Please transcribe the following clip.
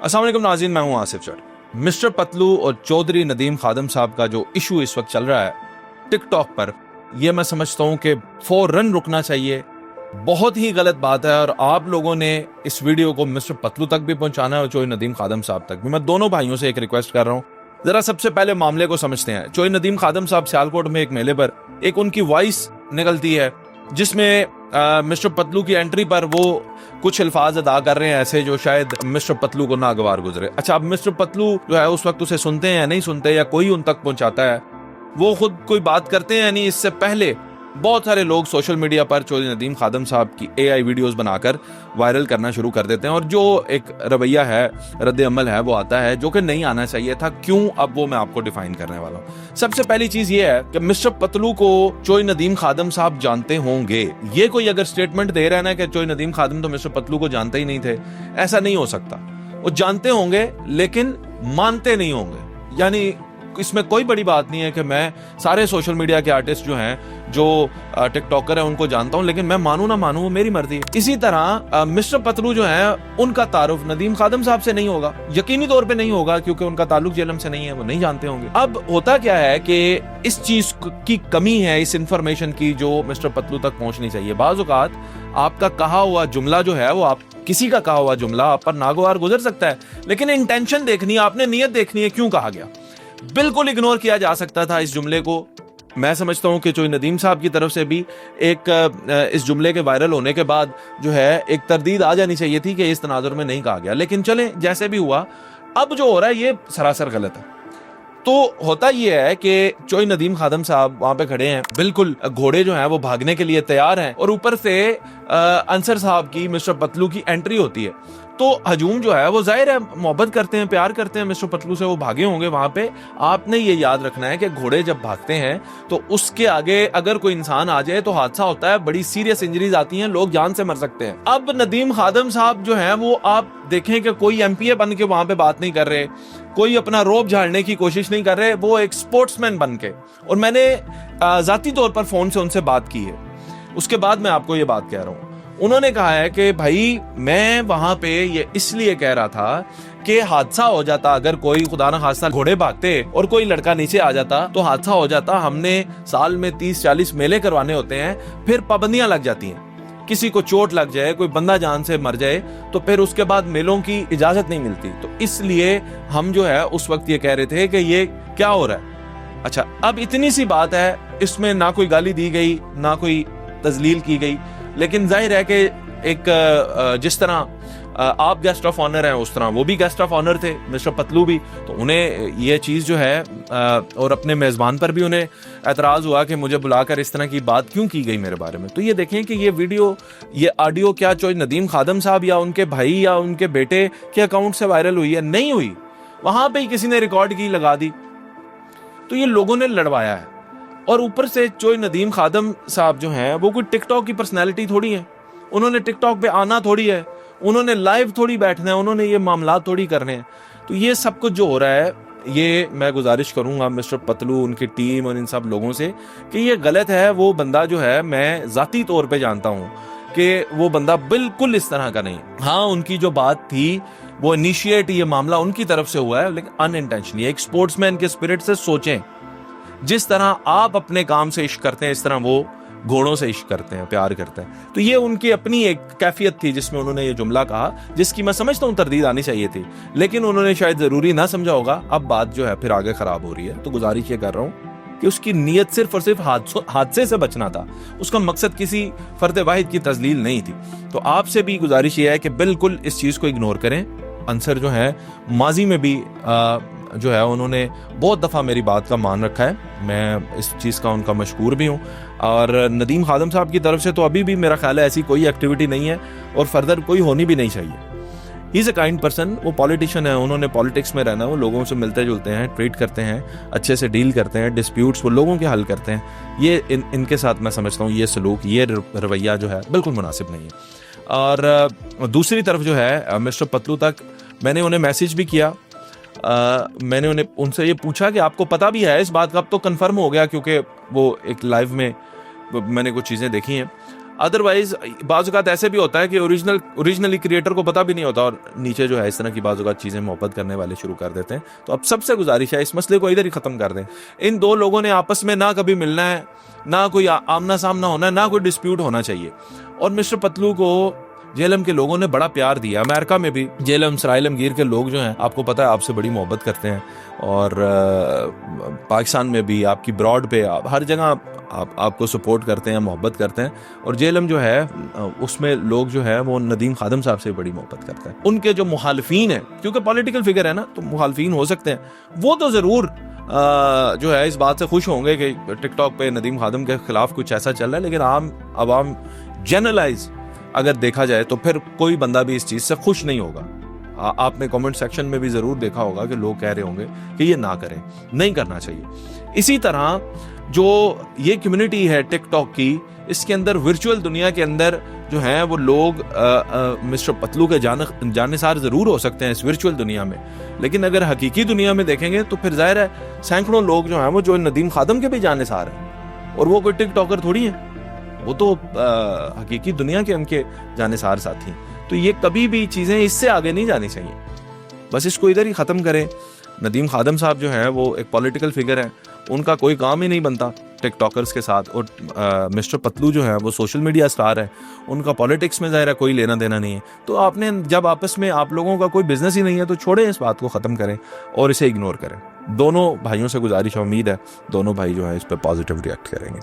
अस्सलाम वालेकुम नाज़रीन, मैं हूं आसिफ जट। मिस्टर पतलू और चौधरी नदीम खादम साहब का जो इशू इस वक्त चल रहा है टिकटॉक पर, यह मैं समझता हूं कि फौरन रुकना चाहिए। बहुत ही गलत बात है और आप लोगों ने इस वीडियो को मिस्टर पतलू तक भी पहुंचाना है और चौधरी नदीम खादम साहब तक भी। मैं दोनों भाइयों से एक रिक्वेस्ट कर रहा हूं, जरा सबसे पहले मामले को समझते हैं। चौधरी नदीम खादम साहब सियालकोट में एक मेले पर एक उनकी वॉइस निकलती है जिसमें मिस्टर पतलू की एंट्री पर वो कुछ अल्फाज अदा कर रहे हैं ऐसे जो शायद मिस्टर पतलू को नागवार गुजरे। अच्छा, अब मिस्टर पतलू जो है उस वक्त उसे सुनते हैं या नहीं सुनते, या कोई उन तक पहुंचाता है, वो खुद कोई बात करते हैं नहीं। इससे पहले बहुत सारे लोग सोशल मीडिया पर चौधरी नदीम खादम साहब की AI वीडियोस बनाकर वायरल करना शुरू कर देते हैं, और जो एक रवैया है, रद्द अमल है, वो आता है जो कि नहीं आना चाहिए था। क्यों, अब वो मैं आपको डिफाइन करने वाला हूँ। सबसे पहली चीज ये है कि मिस्टर पतलू को चौधरी नदीम खादम साहब जानते होंगे। ये कोई अगर स्टेटमेंट दे रहा है ना कि चौधरी नदीम खादम तो मिस्टर पतलू को जानते ही नहीं थे, ऐसा नहीं हो सकता। वो जानते होंगे लेकिन मानते नहीं होंगे। यानी इसमें कोई बड़ी बात नहीं है कि मैं सारे सोशल मीडिया के आर्टिस्ट जो हैं, जो टिकटॉकर हैं, उनको जानता हूं, लेकिन मैं मानूं ना मानूं वो मेरी मर्जी है। इसी तरह मिस्टर पतलू जो है उनका तारुफ नदीम खादम साहब से नहीं होगा, यकीनी तौर पे नहीं होगा, क्योंकि उनका ताल्लुक जेलम से नहीं है, वो नहीं जानते होंगे। अब होता क्या है कि इस चीज की कमी है, इस इंफॉर्मेशन की, जो मिस्टर पतलू तक पहुंचनी चाहिए। बाज़ औक़ात आपका कहा हुआ जुमला जो है वो आप किसी का कहा हुआ जुमला आप पर नागवार गुजर सकता है, लेकिन इंटेंशन देखनी है, आपने नीयत देखनी है, क्यों कहा गया। बिल्कुल इग्नोर किया जा सकता था इस जुमले को। मैं समझता हूं कि चौधरी नदीम साहब की तरफ से भी एक इस जुमले के वायरल होने के बाद जो है एक तरदीद आ जानी चाहिए थी कि इस तनाजुर में नहीं कहा गया, लेकिन चले जैसे भी हुआ। अब जो हो रहा है ये सरासर गलत है। तो होता यह है कि चौधरी नदीम खादम साहब वहां पे खड़े हैं, बिल्कुल घोड़े जो हैं वो भागने के लिए तैयार हैं, और ऊपर से अंसर साहब की, मिस्टर पतलू की एंट्री होती है। तो हजूम जो है वो जाहिर है मोहब्बत करते हैं, प्यार करते हैं मिस्टर पतलू से, वो भागे होंगे वहां पे। आपने ये याद रखना है कि घोड़े जब भागते हैं तो उसके आगे अगर कोई इंसान आ जाए तो हादसा होता है, बड़ी सीरियस इंजरीज आती हैं, लोग जान से मर सकते हैं। अब नदीम खादम साहब जो है वो आप देखें कि कोई MPA बन के वहां पे बात नहीं कर रहे, कोई अपना रोब झाड़ने की कोशिश नहीं कर रहे, वो एक स्पोर्ट्समैन बन के। और मैंने जाती तौर पर फोन से उनसे बात की है, उसके बाद मैं आपको ये बात कह रहा हूँ। उन्होंने कहा है कि भाई मैं वहां पे ये इसलिए कह रहा था कि हादसा हो जाता, अगर कोई खुदा ना खास्ता घोड़े भागते और कोई लड़का नीचे आ जाता तो हादसा हो जाता। हमने साल में 30-40 मेले करवाने होते हैं, फिर पाबंदियां लग जाती हैं, किसी को चोट लग जाए, कोई बंदा जान से मर जाए, तो फिर उसके बाद मेलों की इजाजत नहीं मिलती। तो इसलिए हम जो है उस वक्त ये कह रहे थे कि ये क्या हो रहा है। अच्छा, अब इतनी सी बात है, इसमें ना कोई गाली दी गई ना कोई तजलील की गई, लेकिन जाहिर है कि एक जिस तरह आप गेस्ट ऑफ ऑनर हैं उस तरह वो भी गेस्ट ऑफ ऑनर थे, मिस्टर पतलू भी। तो उन्हें ये चीज़ जो है और अपने मेज़बान पर भी उन्हें एतराज़ हुआ कि मुझे बुलाकर इस तरह की बात क्यों की गई मेरे बारे में। तो ये देखें कि ये वीडियो, ये ऑडियो क्या चौधरी नदीम खादम साहब या उनके भाई या उनके बेटे के अकाउंट से वायरल हुई है? नहीं हुई, वहां पर ही किसी ने रिकॉर्ड की, लगा दी। तो ये लोगों ने लड़वाया है। और ऊपर से चौधरी नदीम खादम साहब जो हैं वो कोई टिकटॉक की पर्सनैलिटी थोड़ी है, उन्होंने टिकटॉक पे आना थोड़ी है, उन्होंने लाइव थोड़ी बैठना है, उन्होंने ये मामला थोड़ी करने हैं। तो ये सब कुछ जो हो रहा है, ये मैं गुजारिश करूंगा मिस्टर पतलू, उनकी टीम और इन सब लोगों से कि ये गलत है। वो बंदा जो है मैं जाती तौर पे जानता हूँ कि वो बंदा बिल्कुल इस तरह का नहीं। हाँ, उनकी जो बात थी वो इनिशिएट, ये मामला उनकी तरफ से हुआ है, लेकिन अनइंटेंशनली। एक स्पोर्ट्समैन के स्पिरिट से सोचें, जिस तरह आप अपने काम से इश्क करते हैं इस तरह वो घोड़ों से इश्क करते हैं, प्यार करते हैं। तो ये उनकी अपनी एक कैफियत थी जिसमें उन्होंने ये जुमला कहा, जिसकी मैं समझता हूँ तरदीद आनी चाहिए थी, लेकिन उन्होंने शायद जरूरी ना समझा होगा। अब बात जो है फिर आगे खराब हो रही है। तो गुजारिश ये कर रहा हूँ कि उसकी नीयत सिर्फ और सिर्फ हादसे से बचना था, उसका मकसद किसी फर्द वाहिद की तजलील नहीं थी। तो आपसे भी गुजारिश ये है कि बिल्कुल इस चीज को इग्नोर करें। अंसर जो है माजी में भी जो है उन्होंने बहुत दफ़ा मेरी बात का मान रखा है, मैं इस चीज़ का उनका मशकूर भी हूँ। और नदीम खादम साहब की तरफ से तो अभी भी मेरा ख्याल है ऐसी कोई एक्टिविटी नहीं है और फर्दर कोई होनी भी नहीं चाहिए। He is a kind person, वो पॉलिटिशियन है, उन्होंने पॉलिटिक्स में रहना, वो लोगों से मिलते जुलते हैं, ट्रीट करते हैं, अच्छे से डील करते हैं, डिस्प्यूट्स वो लोगों के हल करते हैं। ये इनके साथ मैं समझता हूँ ये सलूक, ये रवैया जो है बिल्कुल मुनासिब नहीं है। और दूसरी तरफ जो है मिस्टर पतलू तक मैंने उन्हें मैसेज भी किया, मैंने उनसे ये पूछा कि आपको पता भी है इस बात का? अब तो कंफर्म हो गया क्योंकि वो एक लाइव में मैंने कुछ चीज़ें देखी हैं। अदरवाइज बाज़ औक़ात ऐसे भी होता है कि ओरिजिनली क्रिएटर को पता भी नहीं होता और नीचे जो है इस तरह की बाज़ औक़ात चीज़ें मोहब्बत करने वाले शुरू कर देते हैं। तो अब सबसे गुजारिश है इस मसले को इधर ही ख़त्म कर दें। इन दो लोगों ने आपस में ना कभी मिलना है, ना कोई आमना सामना होना है, ना कोई डिस्प्यूट होना चाहिए। और मिस्टर पतलू को जेएलएम के लोगों ने बड़ा प्यार दिया। अमेरिका में भी जेएलएम सराय आलमगीर के लोग जो हैं, आपको पता है, आपसे बड़ी मोहब्बत करते हैं। और पाकिस्तान में भी आपकी ब्रॉड पे हर जगह आपको सपोर्ट करते हैं, मोहब्बत करते हैं। और जेएलएम जो है उसमें लोग जो है वो नदीम खादम साहब से बड़ी मोहब्बत करते हैं। उनके जो मुखालफीन है, क्योंकि पॉलिटिकल फिगर है ना, तो मुखालफीन हो सकते हैं, वो तो ज़रूर जो है इस बात से खुश होंगे कि टिकटॉक पे नदीम खादम के खिलाफ कुछ ऐसा चल रहा है। लेकिन आवाम जनरलाइज अगर देखा जाए तो फिर कोई बंदा भी इस चीज़ से खुश नहीं होगा। आपने कमेंट सेक्शन में भी ज़रूर देखा होगा कि लोग कह रहे होंगे कि ये ना करें, नहीं करना चाहिए। इसी तरह जो ये कम्युनिटी है टिकटॉक की, इसके अंदर वर्चुअल दुनिया के अंदर जो है वो लोग मिस्टर पतलू के जानिसार ज़रूर हो सकते हैं इस वर्चुअल दुनिया में, लेकिन अगर हकीकी दुनिया में देखेंगे तो फिर जाहिर है सैकड़ों लोग जो हैं वो जो नदीम खादम के भी जानिसार हैं, और वो कोई टिकटॉकर थोड़ी है, वो तो हकीकी दुनिया के उनके जानिसार साथी। तो ये कभी भी चीज़ें इससे आगे नहीं जानी चाहिए, बस इसको इधर ही ख़त्म करें। नदीम खादम साहब जो है वो एक पॉलिटिकल फिगर है, उनका कोई काम ही नहीं बनता टिकटॉकर्स के साथ। और मिस्टर पतलू जो है वो सोशल मीडिया स्टार है, उनका पॉलिटिक्स में ज़ाहिर है कोई लेना देना नहीं है। तो आपने जब आपस में आप लोगों का कोई बिजनेस ही नहीं है तो छोड़ें, इस बात को ख़त्म करें और इसे इग्नोर करें। दोनों भाइयों से गुजारिश है, उम्मीद है दोनों भाई जो है इस पर पॉजिटिव रिएक्ट करेंगे।